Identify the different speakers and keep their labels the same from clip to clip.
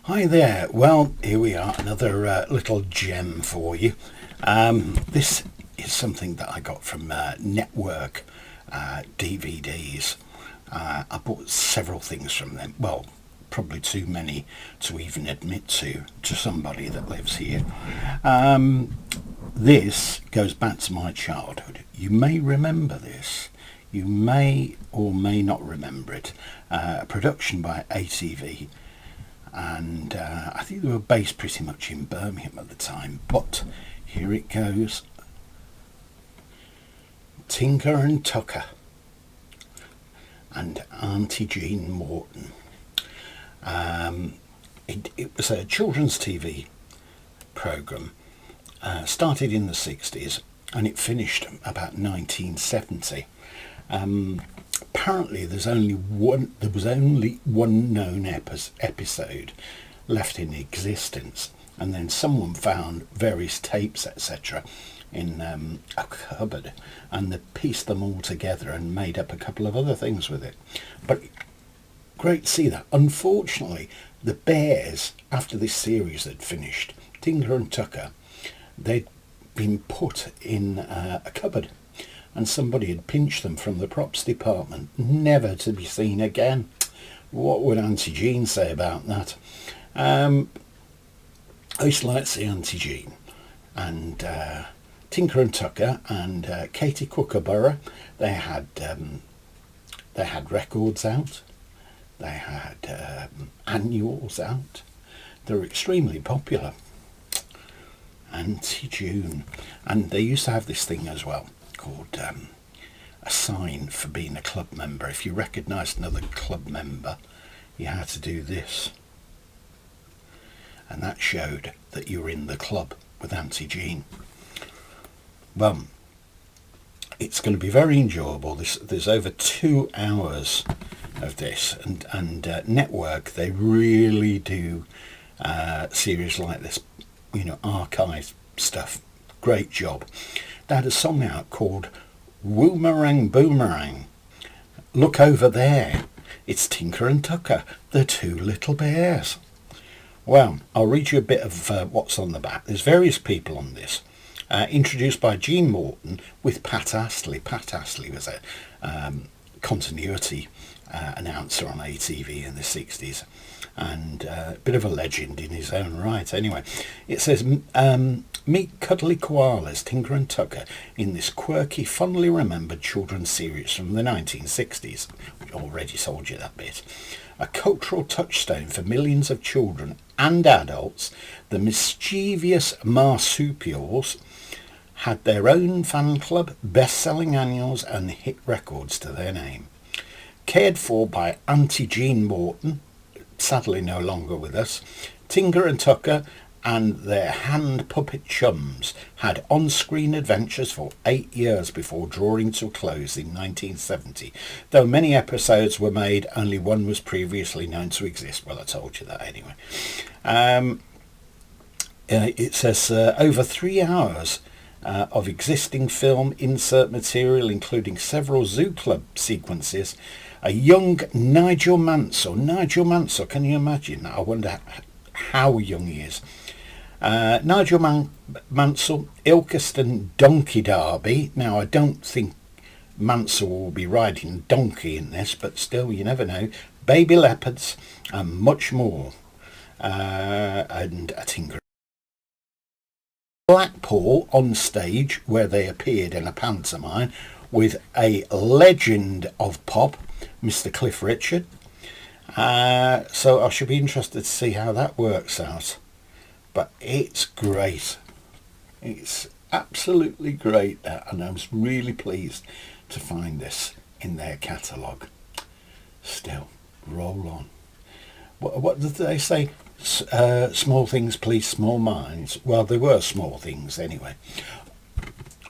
Speaker 1: Hi there. Well, here we are, another little gem for you. This is something that I got from Network DVDs. I bought several things from them. Well, probably too many to even admit to somebody that lives here. This goes back to my childhood. You may remember this. You may or may not remember it. A production by ATV. And I think they were based pretty much in Birmingham at the time. But here it goes. Tingha Tucker and Auntie Jean Morton. It was a children's TV programme. Started in the 60s and it finished about 1970. Apparently there was only one known episode left in existence, and then someone found various tapes, etc., in a cupboard, and they pieced them all together and made up a couple of other things with it. But great to see that. Unfortunately, the bears, after this series had finished, Tingha and Tucker, they'd been put in a cupboard, and somebody had pinched them from the props department, never to be seen again. What would Auntie Jean say about that? I used to like to see Auntie Jean and Tingha and Tucker and Katie Kookaburra. They had records out. They had annuals out. They were extremely popular. Auntie June. And they used to have this thing as well called a sign for being a club member. If you recognised another club member, you had to do this. And that showed that you were in the club with Auntie Jean. Well, it's going to be very enjoyable. There's over 2 hours of this, and Network, they really do series like this, archive stuff. Great job. They had a song out called Woomerang Boomerang. Look over there. It's Tingha and Tucker, the two little bears. Well, I'll read you a bit of what's on the back. There's various people on this. Introduced by Jean Morton with Pat Astley. Pat Astley was a continuity announcer on ATV in the 60s. And a bit of a legend in his own right. Anyway, it says, meet cuddly koalas, Tingha and Tucker, in this quirky, fondly remembered children's series from the 1960s. We already told you that bit. A cultural touchstone for millions of children and adults, the mischievous marsupials had their own fan club, best-selling annuals and hit records to their name. Cared for by Auntie Jean Morton, sadly no longer with us, Tingha and Tucker and their hand puppet chums had on-screen adventures for 8 years before drawing to a close in 1970. Though many episodes were made, only one was previously known to exist. Well, I told you that anyway. It says over 3 hours of existing film insert material, including several Zoo Club sequences. A young Nigel Mansell, can you imagine? I wonder how young he is. Nigel Mansell, Ilkeston Donkey Derby. Now, I don't think Mansell will be riding donkey in this, but still, you never know. Baby leopards and much more. And a Tingha. Blackpool on stage, where they appeared in a pantomime with a legend of pop, Mr. Cliff Richard. So I should be interested to see how that works out. But it's great. It's absolutely great, and I was really pleased to find this in their catalogue. Still, roll on. What did they say? Small things please small minds. Well, they were small things anyway.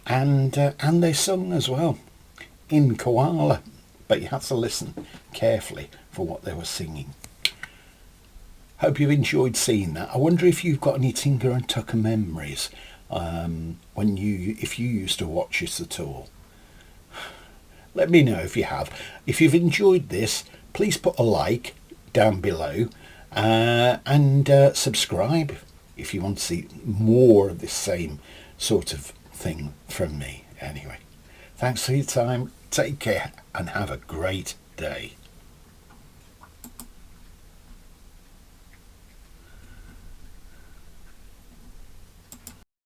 Speaker 1: And they sung as well in koala, but you had to listen carefully for what they were singing. Hope you've enjoyed seeing that. I wonder if you've got any Tingha and Tucker memories if you used to watch this at all. Let me know if you have. If you've enjoyed this, please put a like down below and subscribe if you want to see more of this same sort of thing from me. Anyway, thanks for your time. Take care and have a great day.